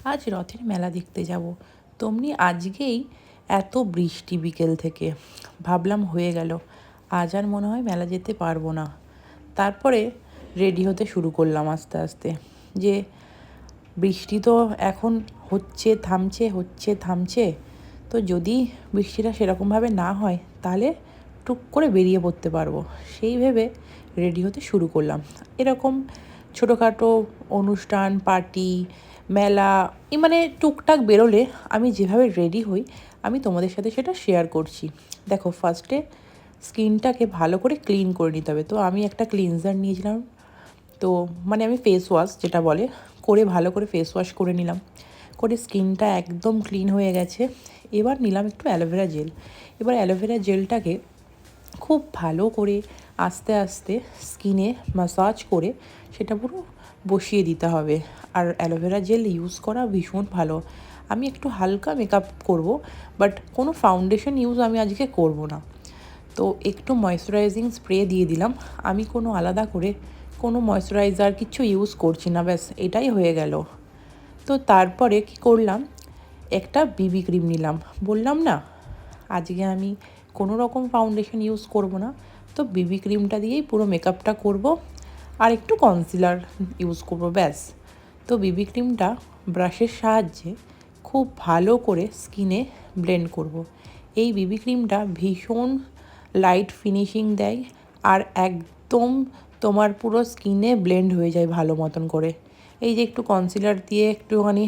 আজ রথের মেলা দেখতে যাব। তেমনি আজকেই এত বৃষ্টি বিকেল থেকে, ভাবলাম হয়ে গেল, আজ আর মনে হয় মেলা যেতে পারবো না। তারপরে রেডি হতে শুরু করলাম আস্তে আস্তে, যে বৃষ্টি তো এখন হচ্ছে থামছে। তো যদি বৃষ্টিটা সেরকমভাবে না হয় তাহলে টুক করে বেরিয়ে পড়তে পারবো, সেই ভেবে রেডি হতে শুরু করলাম। এরকম ছোটোখাটো অনুষ্ঠান, পার্টি, মেলা, মানে টুকটাক বেরোলে আমি যেভাবে রেডি হই, আমি তোমাদের সাথে সেটা শেয়ার করছি। দেখো, ফার্স্টে স্কিনটাকে ভালো করে ক্লিন করে নিতে হবে। তো আমি একটা ক্লিনজার নিয়েছিলাম, তো মানে আমি ফেস ওয়াশ যেটা বলে, করে ভালো করে ফেস ওয়াশ করে নিলাম, করে স্কিনটা একদম ক্লিন হয়ে গেছে। এবার নিলাম একটু অ্যালোভেরা জেল। এবার অ্যালোভেরা জেলটাকে খুব ভালো করে আস্তে আস্তে স্কিনে ম্যাসাজ করে সেটা পুরো বসিয়ে দিতে হবে। আর অ্যালোভেরা জেল ইউজ করা ভীষণ ভালো। আমি একটু হালকা মেকআপ করব, বাট কোনো ফাউন্ডেশন ইউজ আমি আজকে করব না। তো একটু ময়শ্চারাইজিং স্প্রে দিয়ে দিলাম। আমি কোনো আলাদা করে কোনো ময়শ্চারাইজার কিছু ইউজ করছি না, ব্যাস এটাই হয়ে গেল। তো তারপরে কি করলাম, একটা বিবি ক্রিম নিলাম। বললাম না আজকে আমি কোনো রকম ফাউন্ডেশন ইউজ করব না, তো বিবি ক্রিমটা দিয়েই পুরো মেকআপটা করব, আর একটু কনসিলার ইউজ করব, ব্যাস। তো বিবি ক্রিমটা ব্রাশের সাহায্যে খুব ভালো করে স্কিনে ব্লেন্ড করব। এই বিবি ক্রিমটা ভীষণ লাইট ফিনিশিং দেয়, আর একদম তোমার পুরো স্কিনে ব্লেন্ড হয়ে যায় ভালো মতন করে। এই যে একটু কনসিলার দিয়ে একটুখানি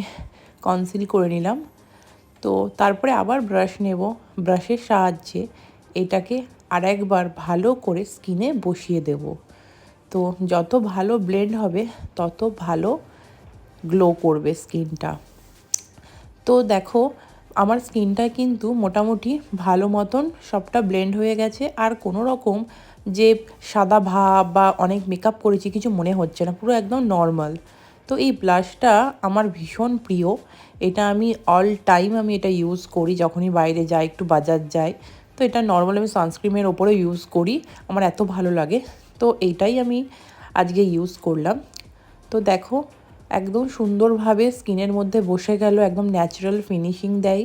কনসিল করে নিলাম। তো তারপরে আবার ব্রাশ নেব, ব্রাশের সাহায্যে এটাকে আরেকবার ভালো করে স্কিনে বসিয়ে দেব। তো যত ভালো ব্লেন্ড হবে তত ভালো গ্লো করবে স্কিনটা। তো দেখো, আমার স্কিনটা কিন্তু মোটামুটি ভালো মতন সবটা ব্লেন্ড হয়ে গেছে, আর কোনো রকম যে সাদা ভাব বা অনেক মেকআপ করেছি কিছু মনে হচ্ছে না, পুরো একদম নর্মাল। তো এই ব্লাশটা আমার ভীষণ প্রিয়। এটা আমি অল টাইম আমি এটা ইউজ করি, যখনই বাইরে যাই, একটু বাজার যাই। তো এটা নর্মাল আমি সানস্ক্রিমের ওপরে ইউজ করি, আমার এত ভালো লাগে। তো এইটাই আমি আজকে ইউজ করলাম। তো দেখো, একদম সুন্দরভাবে স্কিনের মধ্যে বসে গেল, একদম ন্যাচারাল ফিনিশিং দেয়।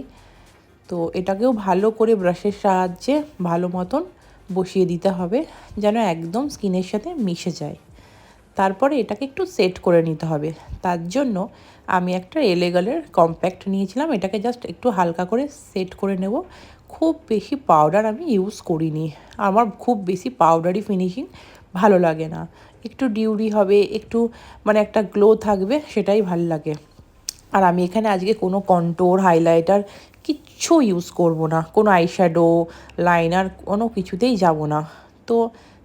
তো এটাকেও ভালো করে ব্রাশের সাহায্যে ভালো মতন বসিয়ে দিতে হবে, যেন একদম স্কিনের সাথে মিশে যায়। তারপরে এটাকে একটু সেট করে নিতে হবে। তার জন্য আমি একটা এলেগালের কম্প্যাক্ট নিয়েছিলাম, এটাকে জাস্ট একটু হালকা করে সেট করে নেব। খুব বেশি পাউডার আমি ইউজ করিনি, আমার খুব বেশি পাউডারি ফিনিশিং ভালো লাগে না। একটু ডিউরি হবে, একটু মানে একটা গ্লো থাকবে, সেটাই ভালো লাগে। আর আমি এখানে আজকে কোনো কন্ট্যুর, হাইলাইটার কিচ্ছু ইউজ করব না, কোনো আইশ্যাডো, লাইনার কোনো কিছুতেই যাব না। তো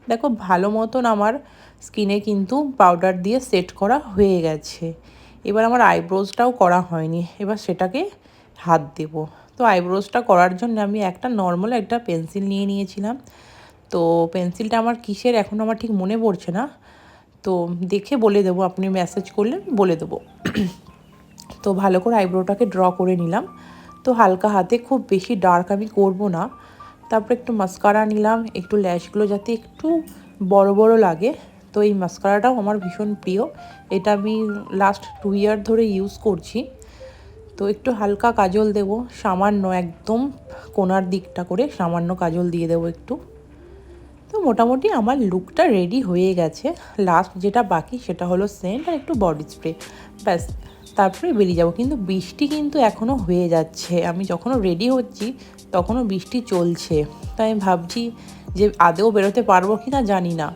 দেখো, ভালো মতন আমার স্কিনে কিন্তু পাউডার দিয়ে সেট করা হয়ে গেছে। এবার আমার আইব্রোজটাও করা হয়নি, এবার সেটাকে হাত দেব। তো আইব্রোজটা করার জন্য আমি একটা নর্মাল একটা পেন্সিল নিয়ে নিয়েছিলাম। তো পেন্সিলটা আমার কিসের এখনও আমার ঠিক মনে পড়ছে না, তো দেখে বলে দেবো, আপনি মেসেজ করলে বলে দেবো। তো ভালো করে আইব্রোটাকে ড্র করে নিলাম। তো হালকা হাতে, খুব বেশি ডার্ক আমি করব না। তারপর একটু মাস্কারা নিলাম, একটু ল্যাশগুলো যাতে একটু বড় বড় লাগে। তো এই মাস্কারাটাও আমার ভীষণ প্রিয়, এটা আমি লাস্ট 2 ইয়ার ধরে ইউজ করছি। তো একটু হালকা কাজল দেব, সামান্য একদম কোণার দিকটা করে সামান্য কাজল দিয়ে দেবো একটু। তো মোটামুটি আমার লুকটা রেডি হয়ে গেছে। লাস্ট যেটা বাকি সেটা হলো সেন্ট আর একটু বডি স্প্রে, ব্যাস। তারপরে বেরিয়ে যাব। কিন্তু বৃষ্টি কিন্তু এখনও হয়ে যাচ্ছে, আমি যখনও রেডি হচ্ছি তখনও বৃষ্টি চলছে। তাই আমি ভাবছি যে আদেও বেরোতে পারবো কি না জানি না।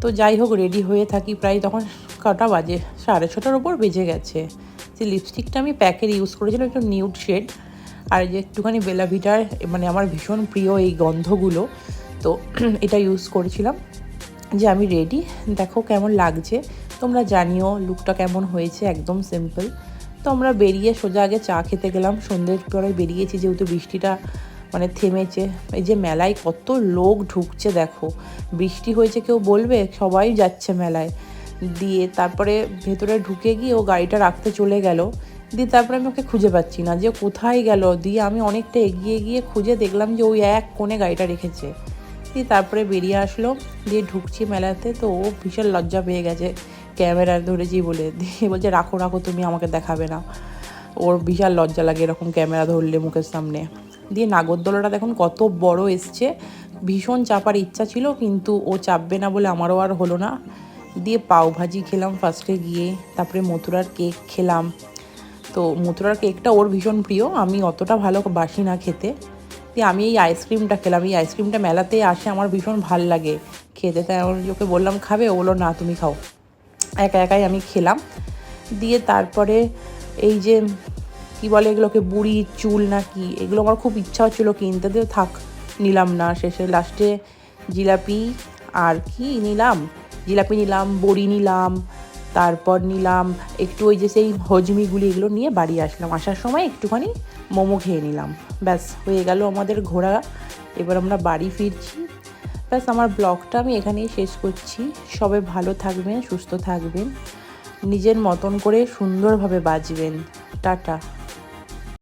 তো যাই হোক, রেডি হয়ে থাকি। প্রায় তখন কটা বাজে, 6:30-র ওপর বেজে গেছে। যে লিপস্টিকটা আমি প্যাকের ইউজ করেছিলাম, একটু নিউড শেড, আর যে একটুখানি বেলা ভিটার, মানে আমার ভীষণ প্রিয় এই গন্ধগুলো, তো এটা ইউজ করেছিলাম। যে আমি রেডি, দেখো কেমন লাগছে, তোমরা জানিও লুকটা কেমন হয়েছে। একদম সিম্পল। তো আমরা বেরিয়ে সোজা আগে চা খেতে গেলাম, সন্ধ্যের পরে বেরিয়েছি যেহেতু বৃষ্টিটা মানে থেমেছে। এই যে মেলায় কত লোক ঢুকছে দেখো, বৃষ্টি হয়েছে কেউ বলবে, সবাই যাচ্ছে মেলায়। দিয়ে তারপরে ভেতরে ঢুকে গিয়ে ও গাড়িটা রাখতে চলে গেল। দিয়ে তারপরে আমি ওকে খুঁজে পাচ্ছি না যে কোথায় গেল। দিয়ে আমি অনেকটা এগিয়ে গিয়ে খুঁজে দেখলাম যে ওই এক কোণে গাড়িটা রেখেছে। দিয়ে তারপরে বেরিয়ে আসলো, দিয়ে ঢুকছি মেলাতে। তো ও ভীষণ লজ্জা পেয়ে গেছে ক্যামেরা ধরেছি বলে, দিয়ে বলছে রাখো রাখো, তুমি আমাকে দেখাবে না। ওর বিশাল লজ্জা লাগে এরকম ক্যামেরা ধরলে মুখের সামনে। দিয়ে নাগরদোলাটা দেখুন কত বড় এসছে, ভীষণ চাপার ইচ্ছা ছিল কিন্তু ও চাপবে না বলে আমারও আর হলো না। দিয়ে পাওভাজি খেলাম ফার্স্টে গিয়ে, তারপরে মথুরার কেক খেলাম। তো মথুরার কেকটা ওর ভীষণ প্রিয়, আমি অতটা ভালো বাসি না খেতে। দিয়ে আমি এই আইসক্রিমটা খেলাম, এই আইসক্রিমটা মেলাতে আসে আমার ভীষণ ভাল লাগে খেতে, তাই আমি ওকে বললাম খাবে, ও বললো না তুমি খাও। একা একাই আমি খেলাম। দিয়ে তারপরে এই যে কি বলে এগুলোকে, বুড়ির চুল না কি, এগুলো আমার খুব ইচ্ছা হচ্ছিলো কিনতে, দিয়ে থাক নিলাম না। শেষে লাস্টে জিলাপি আর কি নিলাম, জিলাপি নিলাম, বড়ি নিলাম, তারপর নিলাম একটু ওই যে সেই হজমিগুলি, এগুলো নিয়ে বাড়ি আসলাম। আসার সময় একটুখানি মোমো খেয়ে নিলাম। ব্যাস হয়ে গেল আমাদের ঘোরা, এবার আমরা বাড়ি ফিরছি। ব্যাস আমার ব্লগটা আমি এখানেই শেষ করছি। সবাই ভালো থাকবেন, সুস্থ থাকবেন, নিজের মতন করে সুন্দরভাবে বাঁচবেন। টাটা।